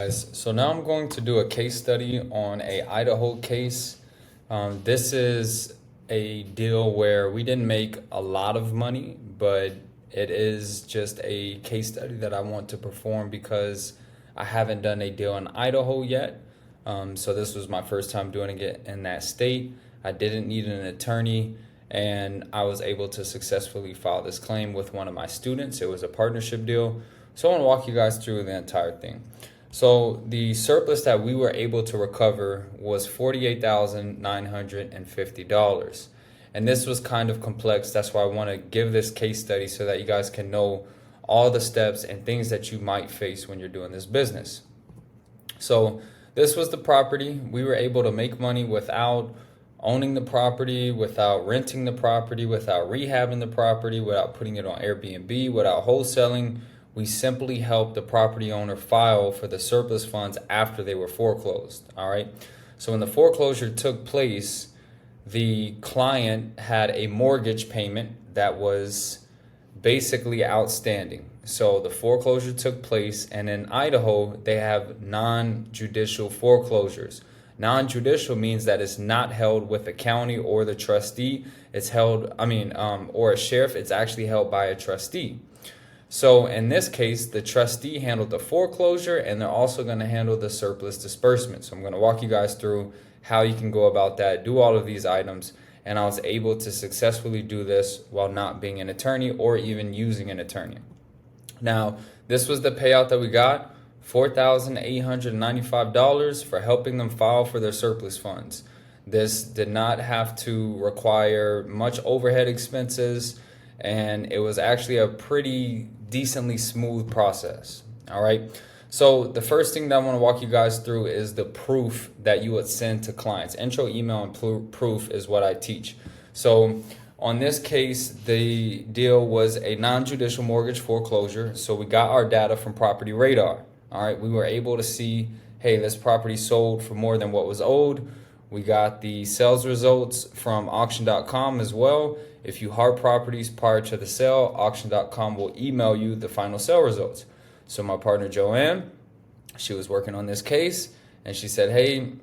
Guys, so now I'm going to do a case study on a Idaho case. This is a deal where we didn't make a lot of money, but it is just a case study that I want to perform because I haven't done a deal in Idaho yet. So this was my first time doing it in that state. I didn't need an attorney, and I was able to successfully file this claim with one of my students. It was a partnership deal. So I want to walk you guys through the entire thing. So the surplus that we were able to recover was $48,950. And this was kind of complex. That's why I want to give this case study so that you guys can know all the steps and things that you might face when you're doing this business. So this was the property. We were able to make money without owning the property, without renting the property, without rehabbing the property, without putting it on Airbnb, without wholesaling. We simply helped the property owner file for the surplus funds after they were foreclosed. All right. So when the foreclosure took place, the client had a mortgage payment that was basically outstanding. So the foreclosure took place, and in Idaho, they have non-judicial foreclosures. Non-judicial means that it's not held with the county or the trustee. It's held, or a sheriff. It's actually held by a trustee. So in this case, the trustee handled the foreclosure, and they're also going to handle the surplus disbursement. So I'm going to walk you guys through how you can go about that, do all of these items, and I was able to successfully do this while not being an attorney or even using an attorney. Now, this was the payout that we got, $4,895 for helping them file for their surplus funds. This did not have to require much overhead expenses, and it was actually a pretty decently smooth process. All right. So the first thing that I want to walk you guys through is the proof that you would send to clients. Intro, email, and proof is what I teach. So on this case, the deal was a non-judicial mortgage foreclosure. So we got our data from Property Radar. All right. We were able to see, hey, this property sold for more than what was owed. We got the sales results from auction.com as well. If you hard properties prior to the sale, auction.com will email you the final sale results. So my partner Joanne, she was working on this case, and she said, hey,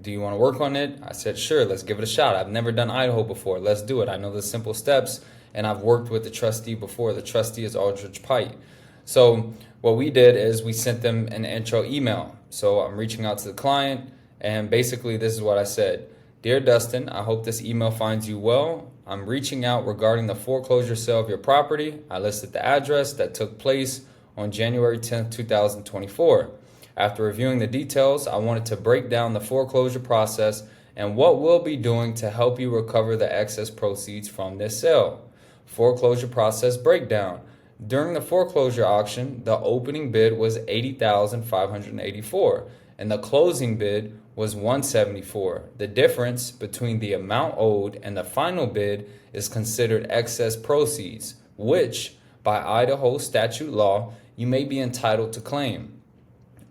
do you want to work on it? I said, sure, let's give it a shot. I've never done Idaho before. Let's do it. I know the simple steps, and I've worked with the trustee before. The trustee is Aldridge Pite. So what we did is we sent them an intro email. So I'm reaching out to the client, and basically this is what I said. Dear Dustin, I hope this email finds you well. I'm reaching out regarding the foreclosure sale of your property. I listed the address that took place on January 10th, 2024. After reviewing the details, I wanted to break down the foreclosure process and what we'll be doing to help you recover the excess proceeds from this sale. Foreclosure process breakdown. During the foreclosure auction, the opening bid was $80,584 and the closing bid was $174. The difference between the amount owed and the final bid is considered excess proceeds, which by Idaho statute law, you may be entitled to claim.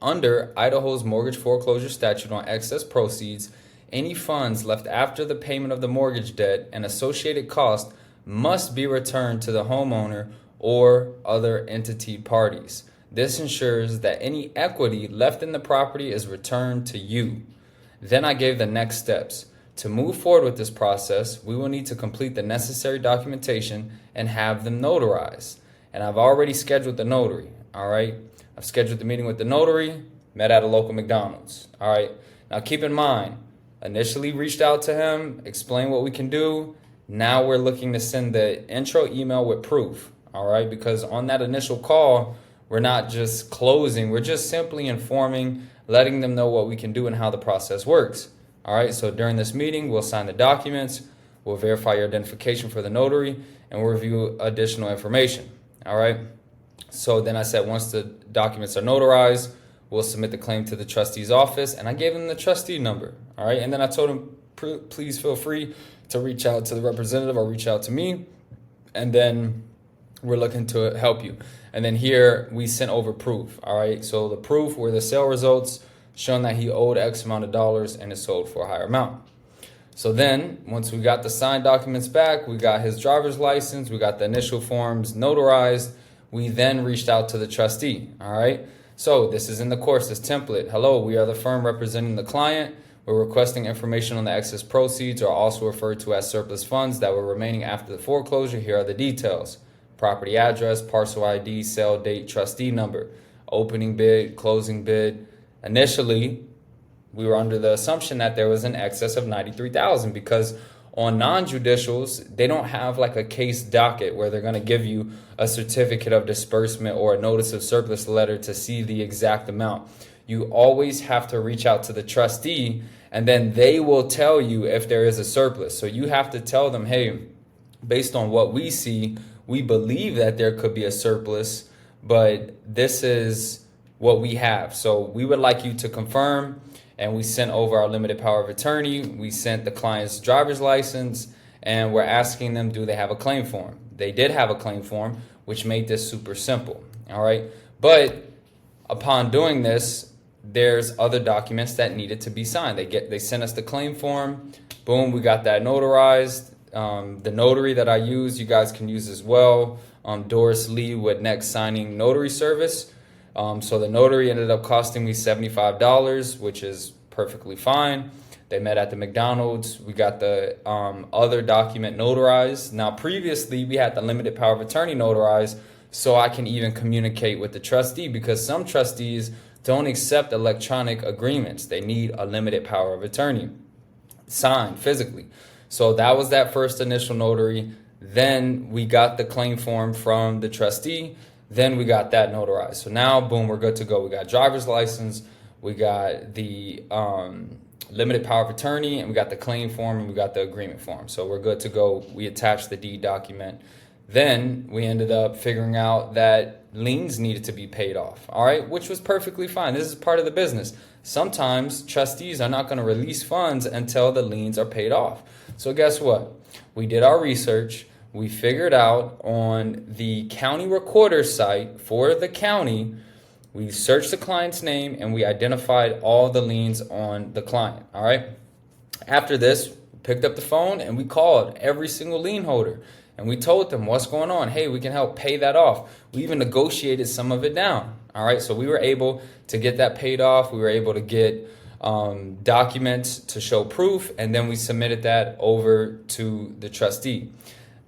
Under Idaho's mortgage foreclosure statute on excess proceeds, any funds left after the payment of the mortgage debt and associated costs must be returned to the homeowner or other entity parties. This ensures that any equity left in the property is returned to you. Then I gave the next steps. To move forward with this process, we will need to complete the necessary documentation and have them notarized. And I've already scheduled the notary. All right. I've scheduled the meeting with the notary, met at a local McDonald's. All right. Now keep in mind, initially reached out to him, explained what we can do. Now we're looking to send the intro email with proof. All right. Because on that initial call, we're not just closing. We're just simply informing, letting them know what we can do and how the process works. All right. So during this meeting, we'll sign the documents. We'll verify your identification for the notary, and we'll review additional information. All right. So then I said, once the documents are notarized, we'll submit the claim to the trustee's office, and I gave him the trustee number. All right. And then I told him, please feel free to reach out to the representative or reach out to me. And then we're looking to help you. And then here we sent over proof. All right. So the proof were the sale results showing that he owed X amount of dollars and it sold for a higher amount. So then once we got the signed documents back, we got his driver's license, we got the initial forms notarized. We then reached out to the trustee. All right. So this is in the course, this template. Hello, we are the firm representing the client. We're requesting information on the excess proceeds, or also referred to as surplus funds, that were remaining after the foreclosure. Here are the details: property address, parcel ID, sale date, trustee number, opening bid, closing bid. Initially, we were under the assumption that there was an excess of $93,000, because on non-judicials, they don't have like a case docket where they're going to give you a certificate of disbursement or a notice of surplus letter to see the exact amount. You always have to reach out to the trustee, and then they will tell you if there is a surplus. So you have to tell them, hey, based on what we see, we believe that there could be a surplus, but this is what we have. So we would like you to confirm. And we sent over our limited power of attorney. We sent the client's driver's license, and we're asking them, do they have a claim form? They did have a claim form, which made this super simple. All right. But upon doing this, there's other documents that needed to be signed. They sent us the claim form. Boom, we got that notarized. The notary that I use, you guys can use as well. Doris Lee with Next Signing Notary Service. So the notary ended up costing me $75, which is perfectly fine. They met at the McDonald's. We got the other document notarized. Now, previously, we had the limited power of attorney notarized, so I can even communicate with the trustee, because some trustees don't accept electronic agreements. They need a limited power of attorney signed physically. So that was that first initial notary. Then we got the claim form from the trustee. Then we got that notarized. So now, boom, we're good to go. We got driver's license, we got the limited power of attorney, and we got the claim form, and we got the agreement form. So we're good to go. We attached the deed document. Then we ended up figuring out that liens needed to be paid off, all right, which was perfectly fine. This is part of the business. Sometimes trustees are not going to release funds until the liens are paid off. So guess what? We did our research. We figured out on the county recorder site for the county, we searched the client's name and we identified all the liens on the client. All right. After this, we picked up the phone and we called every single lien holder and we told them what's going on. Hey, we can help pay that off. We even negotiated some of it down. All right. So we were able to get that paid off. We were able to get documents to show proof, and then we submitted that over to the trustee.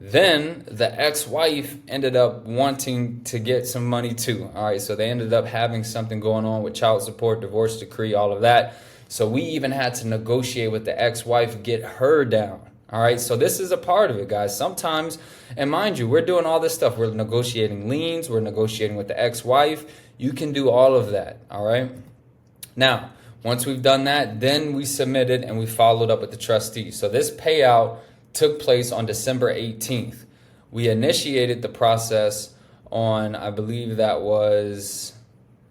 Then the ex-wife ended up wanting to get some money too. All right, so they ended up having something going on with child support, divorce decree, all of that. So we even had to negotiate with the ex-wife, get her down. All right, so this is a part of it, guys. Sometimes, and mind you, we're doing all this stuff. We're negotiating liens. We're negotiating with the ex-wife. You can do all of that, all right? Now, once we've done that, then we submitted and we followed up with the trustee. So this payout took place on December 18th. We initiated the process on, I believe that was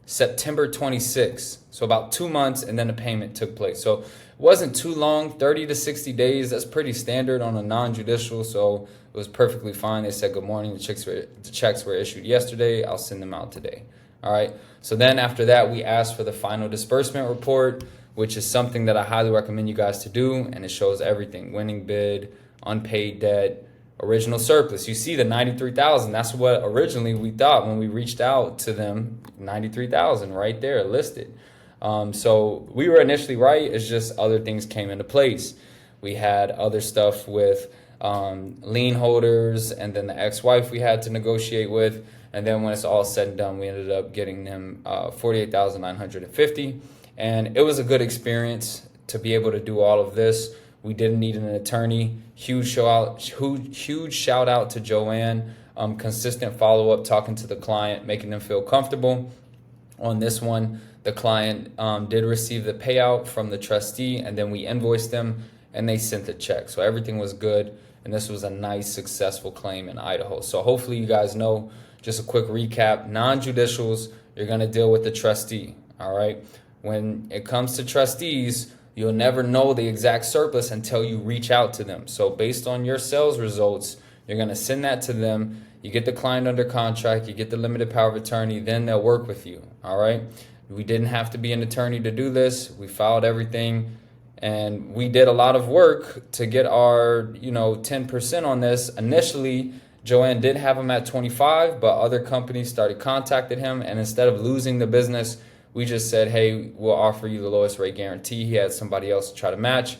September 26th. So about 2 months, and then the payment took place. So it wasn't too long, 30 to 60 days. That's pretty standard on a non-judicial. So it was perfectly fine. They said, good morning. The checks were issued yesterday. I'll send them out today. All right. So then after that, we asked for the final disbursement report, which is something that I highly recommend you guys to do. And it shows everything: winning bid, unpaid debt, original surplus. You see the $93,000. That's what originally we thought when we reached out to them. $93,000 right there listed. So we were initially right. It's just other things came into place. We had other stuff with lien holders, and then the ex-wife we had to negotiate with. And then when it's all said and done, we ended up getting them $48,950. And it was a good experience to be able to do all of this. We didn't need an attorney. Huge shout out to Joanne. Consistent follow up, talking to the client, making them feel comfortable. On this one, the client did receive the payout from the trustee, and then we invoiced them and they sent the check. So everything was good. And this was a nice, successful claim in Idaho. So hopefully you guys know, just a quick recap: non-judicials, you're going to deal with the trustee. All right. When it comes to trustees, you'll never know the exact surplus until you reach out to them. So based on your sales results, you're going to send that to them. You get the client under contract, you get the limited power of attorney, then they'll work with you. All right. We didn't have to be an attorney to do this. We filed everything, and we did a lot of work to get our, 10% on this initially, Joanne did have him at 25, but other companies started contacting him, and instead of losing the business, we just said, hey, we'll offer you the lowest rate guarantee. He had somebody else to try to match.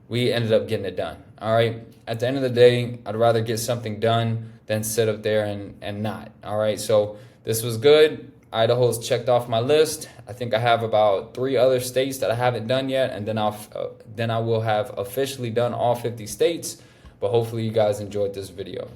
We ended up getting it done. All right. At the end of the day, I'd rather get something done than sit up there and not. All right. So this was good. Idaho's checked off my list. I think I have about 3 other states that I haven't done yet, and then I will have officially done all 50 states. But hopefully you guys enjoyed this video.